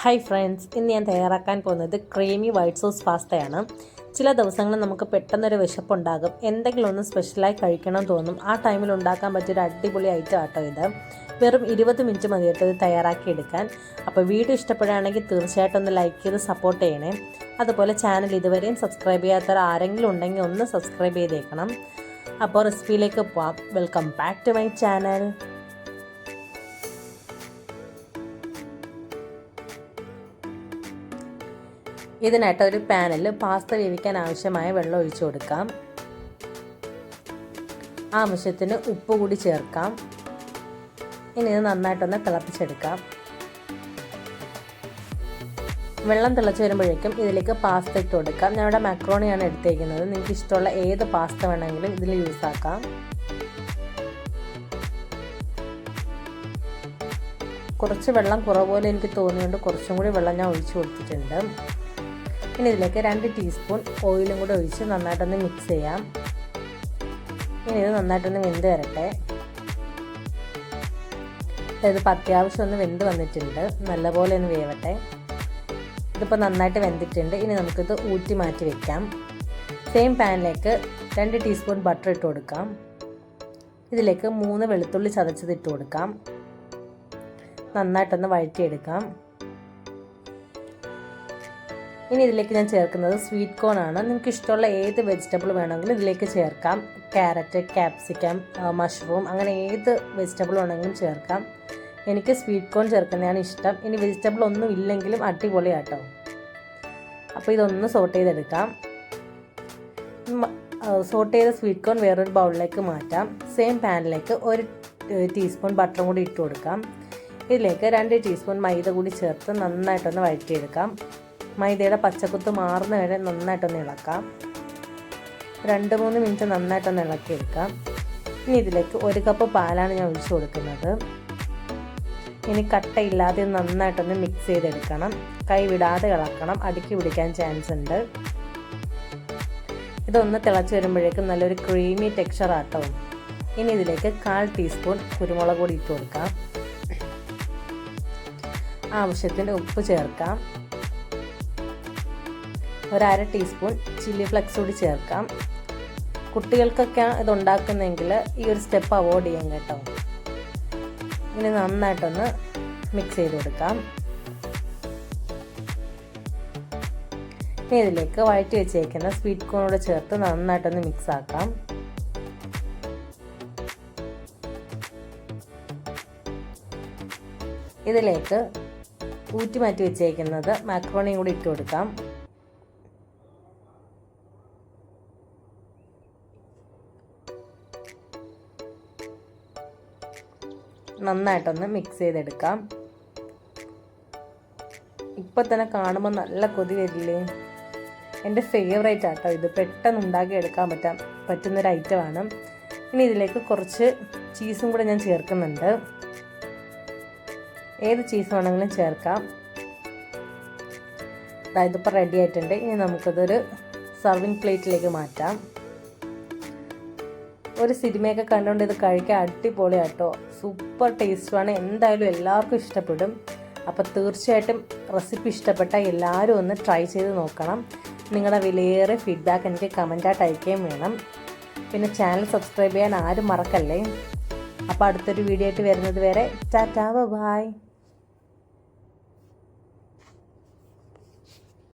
Hi friends, ഇന്ന് ഞാൻ തയ്യാറാക്കാൻ പോകുന്നത് ക്രീമി വൈറ്റ് സോസ് പാസ്തയാണ്. ചില ദിവസങ്ങളിൽ നമുക്ക് പെട്ടെന്നൊരു വിശപ്പുണ്ടാകും, എന്തെങ്കിലും ഒന്ന് സ്പെഷ്യലായി കഴിക്കണം തോന്നും. ആ ടൈമിൽ ഉണ്ടാക്കാൻ പറ്റിയൊരു അടിപൊളി ഐറ്റം ആട്ടോ ഇത്. വെറും 20 മിനിറ്റ് മതി കേട്ടോ ഇത് തയ്യാറാക്കിയെടുക്കാൻ. അപ്പോൾ വീഡിയോ ഇഷ്ടപ്പെടുകയാണെങ്കിൽ തീർച്ചയായിട്ടും ഒന്ന് ലൈക്ക് ചെയ്ത് സപ്പോർട്ട് ചെയ്യണേ. അതുപോലെ ചാനൽ ഇതുവരെയും സബ്സ്ക്രൈബ് ചെയ്യാത്തവർ ആരെങ്കിലും ഉണ്ടെങ്കിൽ ഒന്ന് സബ്സ്ക്രൈബ് ചെയ്തേക്കണം. അപ്പോൾ റെസിപ്പിയിലേക്ക് പോവാം. Welcome back to my channel. ഇതിനായിട്ട് ഒരു പാനിൽ പാസ്ത വേവിക്കാൻ ആവശ്യമായ വെള്ളം ഒഴിച്ചു കൊടുക്കാം. ആവശ്യത്തിന് ഉപ്പ് കൂടി ചേർക്കാം. ഇനി ഇത് നന്നായിട്ടൊന്ന് തിളപ്പിച്ചെടുക്കാം. വെള്ളം തിളച്ച് വരുമ്പോഴേക്കും ഇതിലേക്ക് പാസ്ത ഇട്ട് കൊടുക്കാം. ഞാൻ ഇവിടെ മാക്രോണിയാണ് എടുത്തേക്കുന്നത്. നിങ്ങൾക്ക് ഇഷ്ടമുള്ള ഏത് പാസ്ത വേണമെങ്കിലും ഇതിൽ യൂസ് ആക്കാം. കുറച്ച് വെള്ളം കുറവ് പോലെ എനിക്ക് തോന്നിയുകൊണ്ട് കുറച്ചും കൂടി വെള്ളം ഞാൻ ഒഴിച്ചു കൊടുത്തിട്ടുണ്ട്. ഇനി ഇതിലേക്ക് 2 ടീസ്പൂൺ ഓയിലും കൂടി ഒഴിച്ച് നന്നായിട്ടൊന്ന് മിക്സ് ചെയ്യാം. ഇനി ഇത് നന്നായിട്ടൊന്ന് വെന്ത് വരട്ടെ. ഇതിപ്പോൾ അത്യാവശ്യം ഒന്ന് വെന്ത് വന്നിട്ടുണ്ട്. നല്ലപോലെ ഒന്ന് വേവട്ടെ. ഇതിപ്പോൾ നന്നായിട്ട് വെന്തിട്ടുണ്ട്. ഇനി നമുക്കിത് ഊറ്റി മാറ്റി വെക്കാം. സെയിം പാനിലേക്ക് 2 ടീസ്പൂൺ ബട്ടർ ഇട്ട് കൊടുക്കാം. ഇതിലേക്ക് 3 വെളുത്തുള്ളി ചതച്ചത് ഇട്ട് കൊടുക്കാം. നന്നായിട്ടൊന്ന് വഴറ്റിയെടുക്കാം. ഇനി ഇതിലേക്ക് ഞാൻ ചേർക്കുന്നത് സ്വീറ്റ് കോൺ ആണ്. നിങ്ങൾക്ക് ഇഷ്ടമുള്ള ഏത് വെജിറ്റബിൾ വേണമെങ്കിലും ഇതിലേക്ക് ചേർക്കാം. ക്യാരറ്റ്, ക്യാപ്സിക്കം, മഷ്റൂം, അങ്ങനെ ഏത് വെജിറ്റബിൾ വേണമെങ്കിലും ചേർക്കാം. എനിക്ക് സ്വീറ്റ് കോൺ ചേർക്കുന്നതാണ് ഇഷ്ടം. ഇനി വെജിറ്റബിൾ ഒന്നും ഇല്ലെങ്കിലും അടിപൊളിയാട്ടോ. അപ്പോൾ ഇതൊന്ന് സോട്ട് ചെയ്തെടുക്കാം. സോട്ട് ചെയ്ത സ്വീറ്റ് കോൺ വേറൊരു ബൗളിലേക്ക് മാറ്റാം. സെയിം പാനിലേക്ക് 1 ടീസ്പൂൺ ബട്ടറും കൂടി ഇട്ട് കൊടുക്കാം. ഇതിലേക്ക് 2 ടീസ്പൂൺ മൈദ കൂടി ചേർത്ത് നന്നായിട്ടൊന്ന് വഴറ്റിയെടുക്കാം. മൈദയുടെ പച്ചക്കുത്ത് മാറുന്ന വരെ നന്നായിട്ടൊന്ന് ഇളക്കാം. 2-3 മിനിറ്റ് നന്നായിട്ടൊന്ന് ഇളക്കിയെടുക്കാം. ഇനി ഇതിലേക്ക് 1 കപ്പ് പാലാണ് ഞാൻ ഒഴിച്ചു കൊടുക്കുന്നത്. ഇനി കട്ടയില്ലാതെ നന്നായിട്ടൊന്ന് മിക്സ് ചെയ്തെടുക്കണം. കൈ വിടാതെ ഇളക്കണം, അടുക്കി പിടിക്കാൻ ചാൻസ് ഉണ്ട്. ഇതൊന്ന് തിളച്ച് വരുമ്പോഴേക്കും നല്ലൊരു ക്രീമി ടെക്സ്ചർ ആട്ടോ. ഇനി ഇതിലേക്ക് 1/4 ടീസ്പൂൺ കുരുമുളക് പൊടി ഇട്ട് കൊടുക്കാം. ആവശ്യത്തിന് ഉപ്പ് ചേർക്കാം. 1/2 ടീസ്പൂൺ ചില്ലി ഫ്ലെക്സ് കൂടി ചേർക്കാം. കുട്ടികൾക്കൊക്കെ ഇതുണ്ടാക്കുന്നെങ്കിൽ ഈ ഒരു സ്റ്റെപ്പ് അവോയ്ഡ് ചെയ്യാം കേട്ടോ. ഇനി നന്നായിട്ടൊന്ന് മിക്സ് ചെയ്ത് കൊടുക്കാം. ഇനി ഇതിലേക്ക് വഴറ്റി വെച്ചേക്കുന്ന സ്വീറ്റ് കോണോട് ചേർത്ത് നന്നായിട്ടൊന്ന് മിക്സ് ആക്കാം. ഇതിലേക്ക് ഊറ്റി മാറ്റി വെച്ചേക്കുന്നത് മാക്രോണിയും കൂടി ഇട്ട് കൊടുക്കാം. നന്നായിട്ടൊന്ന് മിക്സ് ചെയ്തെടുക്കാം. ഇപ്പം തന്നെ കാണുമ്പോൾ നല്ല കൊതി വരില്ലേ? എൻ്റെ ഫേവറേറ്റ് ആട്ടോ ഇത്. പെട്ടെന്ന് ഉണ്ടാക്കിയെടുക്കാൻ പറ്റുന്നൊരു ഐറ്റമാണ്. ഇനി ഇതിലേക്ക് കുറച്ച് ചീസും കൂടെ ഞാൻ ചേർക്കുന്നുണ്ട്. ഏത് ചീസ് വേണമെങ്കിലും ചേർക്കാം. ഇതിപ്പോൾ റെഡി ആയിട്ടുണ്ട്. ഇനി നമുക്കതൊരു സർവിങ് പ്ലേറ്റിലേക്ക് മാറ്റാം. ഒരു സിനിമയൊക്കെ കണ്ടുകൊണ്ട് ഇത് കഴിക്കാൻ അടിപൊളിയാട്ടോ. സൂപ്പർ ടേസ്റ്റുമാണ്. എന്തായാലും എല്ലാവർക്കും ഇഷ്ടപ്പെടും. അപ്പോൾ തീർച്ചയായിട്ടും റെസിപ്പി ഇഷ്ടപ്പെട്ട എല്ലാവരും ഒന്ന് ട്രൈ ചെയ്ത് നോക്കണം. നിങ്ങളുടെ വിലയേറെ ഫീഡ്ബാക്ക് എനിക്ക് കമൻറ്റായിട്ട് അയക്കുകയും വേണം. പിന്നെ ചാനൽ സബ്സ്ക്രൈബ് ചെയ്യാൻ ആരും മറക്കല്ലേ. അപ്പോൾ അടുത്തൊരു വീഡിയോ ആയിട്ട് വരുന്നത് വരെ ടാറ്റാ ബൈ.